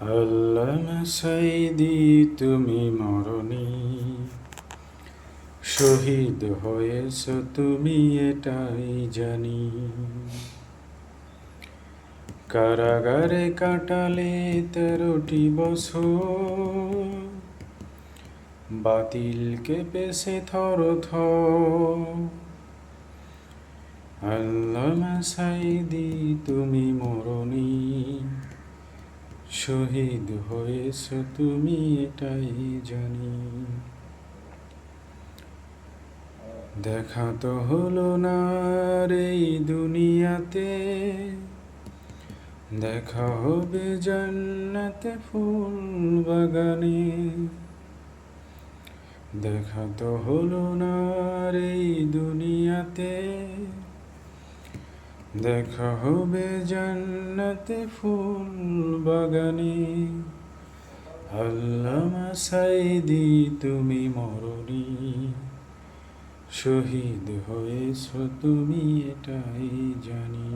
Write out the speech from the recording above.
আল্লামা সাঈদী তুমি মরনি, শহীদ হয়েছ তুমি এটাই জানি। কারাগারে কাটালে 13টি বছর, বাতিল কেঁপেছে থরথর। আল্লামা সাঈদী তুমি মরনি, শহীদ হয়েছ তুমি এটাই জানি। দেখা তো হলো না আর এই দুনিয়াতে, দেখা হবে জান্নাতে ফুল বাগানে। দেখা তো হলো না আর এই দুনিয়াতে, দেখা হবে জান্নাতে ফুল বাগানে। আল্লামা সাঈদী তুমি মরনি, শহীদ হয়েছ তুমি এটাই জানি।